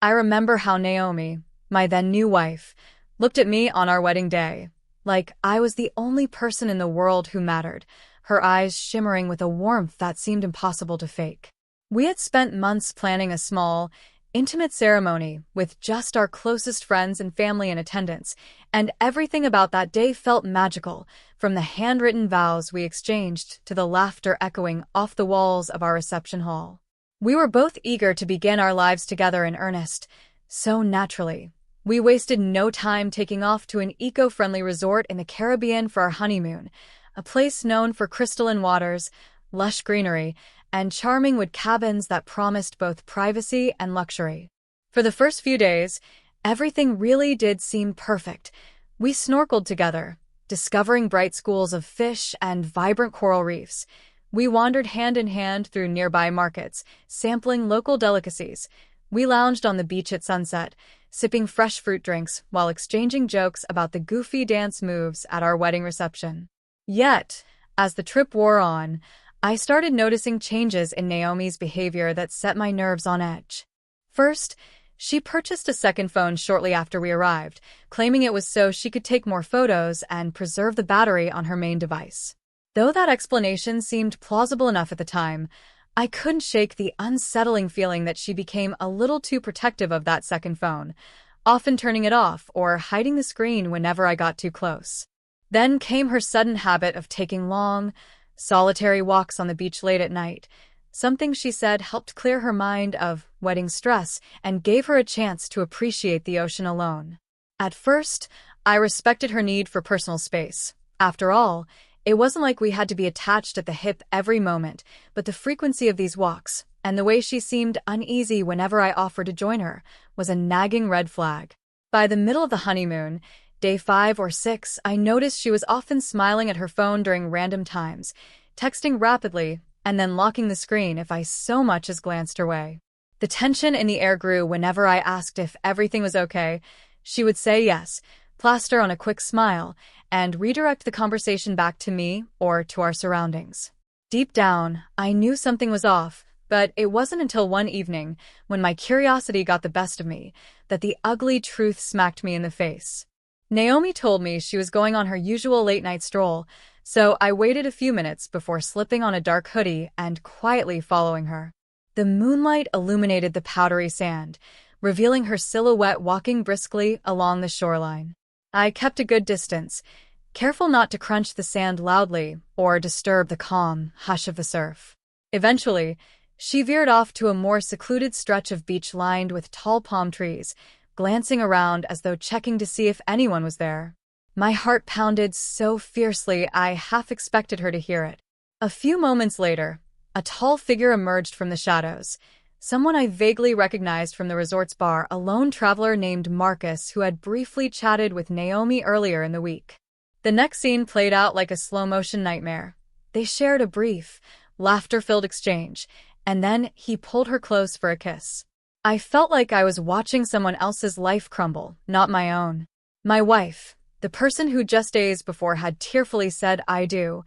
I remember how Naomi, my then new wife, looked at me on our wedding day, like I was the only person in the world who mattered, her eyes shimmering with a warmth that seemed impossible to fake. We had spent months planning a small, intimate ceremony with just our closest friends and family in attendance, and everything about that day felt magical, from the handwritten vows we exchanged to the laughter echoing off the walls of our reception hall. We were both eager to begin our lives together in earnest, so naturally. We wasted no time taking off to an eco-friendly resort in the Caribbean for our honeymoon, a place known for crystalline waters, lush greenery, and charming wood cabins that promised both privacy and luxury. For the first few days, everything really did seem perfect. We snorkeled together, discovering bright schools of fish and vibrant coral reefs. We wandered hand in hand through nearby markets, sampling local delicacies. We lounged on the beach at sunset, sipping fresh fruit drinks while exchanging jokes about the goofy dance moves at our wedding reception. Yet, as the trip wore on, I started noticing changes in Naomi's behavior that set my nerves on edge. First, she purchased a second phone shortly after we arrived, claiming it was so she could take more photos and preserve the battery on her main device. Though that explanation seemed plausible enough at the time, I couldn't shake the unsettling feeling that she became a little too protective of that second phone, often turning it off or hiding the screen whenever I got too close. Then came her sudden habit of taking long, solitary walks on the beach late at night. Something she said helped clear her mind of wedding stress and gave her a chance to appreciate the ocean alone. At first, I respected her need for personal space. After all, it wasn't like we had to be attached at the hip every moment, but the frequency of these walks, and the way she seemed uneasy whenever I offered to join her, was a nagging red flag. By the middle of the honeymoon, day 5 or 6, I noticed she was often smiling at her phone during random times, texting rapidly, and then locking the screen if I so much as glanced her way. The tension in the air grew whenever I asked if everything was okay. She would say yes, plaster on a quick smile, and redirect the conversation back to me or to our surroundings. Deep down, I knew something was off, but it wasn't until one evening, when my curiosity got the best of me, that the ugly truth smacked me in the face. Naomi told me she was going on her usual late-night stroll, so I waited a few minutes before slipping on a dark hoodie and quietly following her. The moonlight illuminated the powdery sand, revealing her silhouette walking briskly along the shoreline. I kept a good distance, careful not to crunch the sand loudly or disturb the calm hush of the surf. Eventually, she veered off to a more secluded stretch of beach lined with tall palm trees, glancing around as though checking to see if anyone was there. My heart pounded so fiercely I half expected her to hear it. A few moments later, a tall figure emerged from the shadows. Someone I vaguely recognized from the resort's bar, a lone traveler named Marcus who had briefly chatted with Naomi earlier in the week. The next scene played out like a slow-motion nightmare. They shared a brief, laughter-filled exchange, and then he pulled her close for a kiss. I felt like I was watching someone else's life crumble, not my own. My wife, the person who just days before had tearfully said "I do,"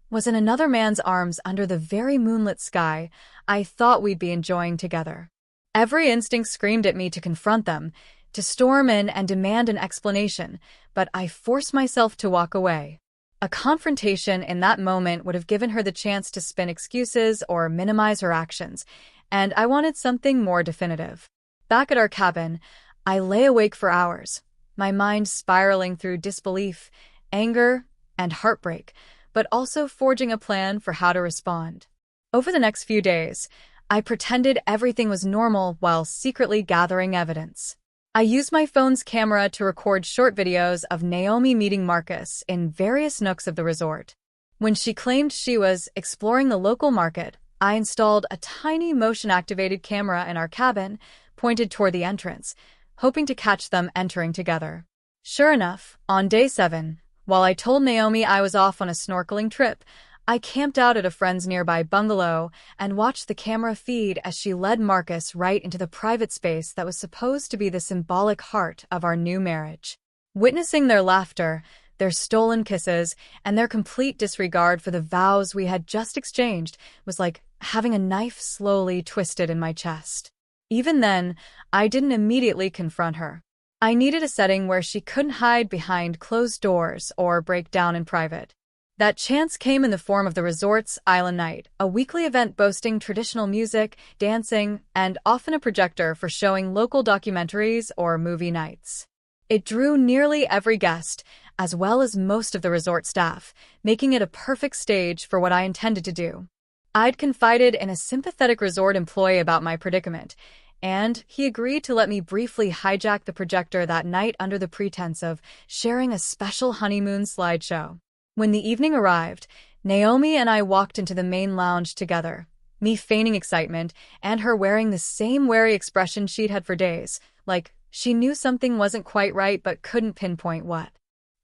was in another man's arms under the very moonlit sky I thought we'd be enjoying together. Every instinct screamed at me to confront them, to storm in and demand an explanation, but I forced myself to walk away. A confrontation in that moment would have given her the chance to spin excuses or minimize her actions, and I wanted something more definitive. Back at our cabin, I lay awake for hours, my mind spiraling through disbelief, anger, and heartbreak, but also forging a plan for how to respond. Over the next few days, I pretended everything was normal while secretly gathering evidence. I used my phone's camera to record short videos of Naomi meeting Marcus in various nooks of the resort. When she claimed she was exploring the local market, I installed a tiny motion-activated camera in our cabin, pointed toward the entrance, hoping to catch them entering together. Sure enough, on day 7, while I told Naomi I was off on a snorkeling trip, I camped out at a friend's nearby bungalow and watched the camera feed as she led Marcus right into the private space that was supposed to be the symbolic heart of our new marriage. Witnessing their laughter, their stolen kisses, and their complete disregard for the vows we had just exchanged was like having a knife slowly twisted in my chest. Even then, I didn't immediately confront her. I needed a setting where she couldn't hide behind closed doors or break down in private. That chance came in the form of the resort's Island Night, a weekly event boasting traditional music, dancing, and often a projector for showing local documentaries or movie nights. It drew nearly every guest, as well as most of the resort staff, making it a perfect stage for what I intended to do. I'd confided in a sympathetic resort employee about my predicament, and he agreed to let me briefly hijack the projector that night under the pretense of sharing a special honeymoon slideshow. When the evening arrived, Naomi and I walked into the main lounge together, me feigning excitement and her wearing the same wary expression she'd had for days, like she knew something wasn't quite right but couldn't pinpoint what.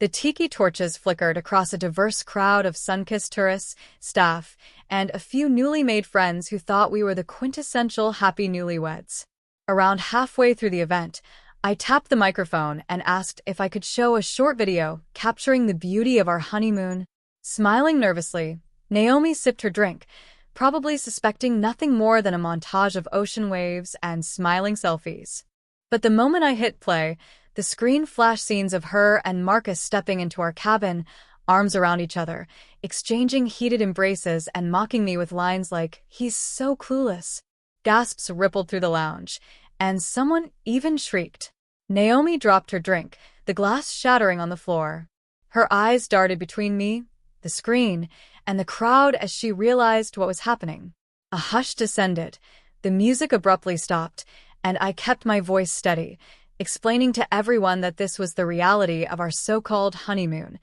The tiki torches flickered across a diverse crowd of sun-kissed tourists, staff, and a few newly made friends who thought we were the quintessential happy newlyweds. Around halfway through the event, I tapped the microphone and asked if I could show a short video capturing the beauty of our honeymoon. Smiling nervously, Naomi sipped her drink, probably suspecting nothing more than a montage of ocean waves and smiling selfies. But the moment I hit play, the screen flashed scenes of her and Marcus stepping into our cabin, arms around each other, exchanging heated embraces and mocking me with lines like, "He's so clueless." Gasps rippled through the lounge, and someone even shrieked. Naomi dropped her drink, the glass shattering on the floor. Her eyes darted between me, the screen, and the crowd as she realized what was happening. A hush descended, the music abruptly stopped, and I kept my voice steady, explaining to everyone that this was the reality of our so-called honeymoon,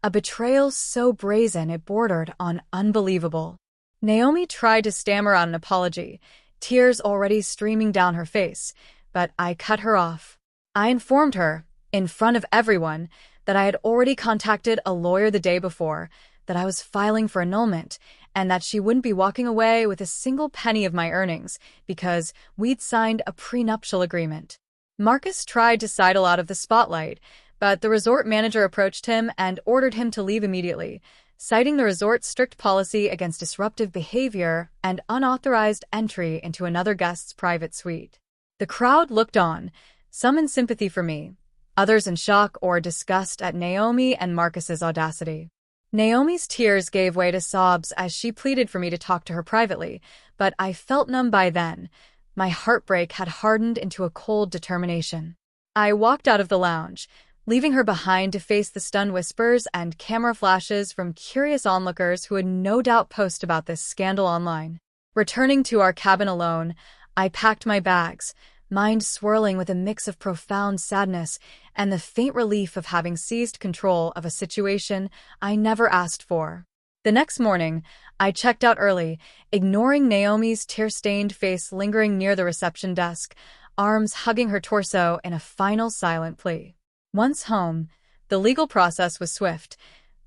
a betrayal so brazen it bordered on unbelievable. Naomi tried to stammer out an apology, tears already streaming down her face, but I cut her off. I informed her, in front of everyone, that I had already contacted a lawyer the day before, that I was filing for annulment, and that she wouldn't be walking away with a single penny of my earnings because we'd signed a prenuptial agreement. Marcus tried to sidle out of the spotlight, but the resort manager approached him and ordered him to leave immediately, citing the resort's strict policy against disruptive behavior and unauthorized entry into another guest's private suite. The crowd looked on, some in sympathy for me, others in shock or disgust at Naomi and Marcus's audacity. Naomi's tears gave way to sobs as she pleaded for me to talk to her privately, but I felt numb by then. My heartbreak had hardened into a cold determination. I walked out of the lounge, leaving her behind to face the stunned whispers and camera flashes from curious onlookers who would no doubt post about this scandal online. Returning to our cabin alone, I packed my bags, mind swirling with a mix of profound sadness and the faint relief of having seized control of a situation I never asked for. The next morning, I checked out early, ignoring Naomi's tear-stained face lingering near the reception desk, arms hugging her torso in a final silent plea. Once home, the legal process was swift.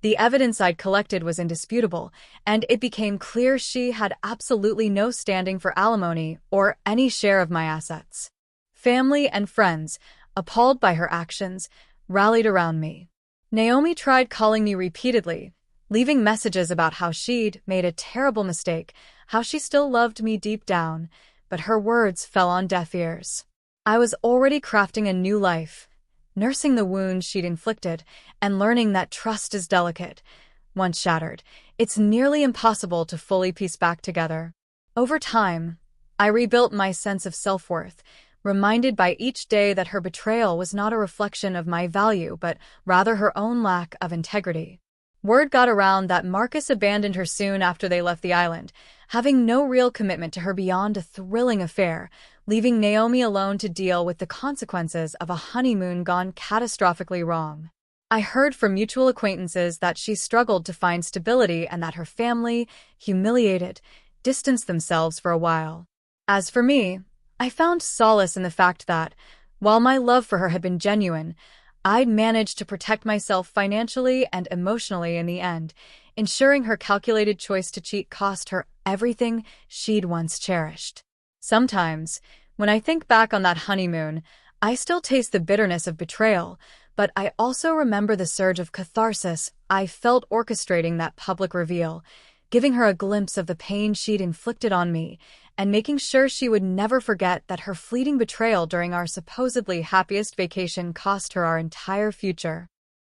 The evidence I'd collected was indisputable, and it became clear she had absolutely no standing for alimony or any share of my assets. Family and friends, appalled by her actions, rallied around me. Naomi tried calling me repeatedly, leaving messages about how she'd made a terrible mistake, how she still loved me deep down, but her words fell on deaf ears. I was already crafting a new life, nursing the wounds she'd inflicted, and learning that trust is delicate. Once shattered, it's nearly impossible to fully piece back together. Over time, I rebuilt my sense of self-worth, reminded by each day that her betrayal was not a reflection of my value, but rather her own lack of integrity. Word got around that Marcus abandoned her soon after they left the island, having no real commitment to her beyond a thrilling affair, leaving Naomi alone to deal with the consequences of a honeymoon gone catastrophically wrong. I heard from mutual acquaintances that she struggled to find stability and that her family, humiliated, distanced themselves for a while. As for me, I found solace in the fact that, while my love for her had been genuine, I'd managed to protect myself financially and emotionally in the end, ensuring her calculated choice to cheat cost her everything she'd once cherished. Sometimes, when I think back on that honeymoon, I still taste the bitterness of betrayal, but I also remember the surge of catharsis I felt orchestrating that public reveal, giving her a glimpse of the pain she'd inflicted on me and making sure she would never forget that her fleeting betrayal during our supposedly happiest vacation cost her our entire future.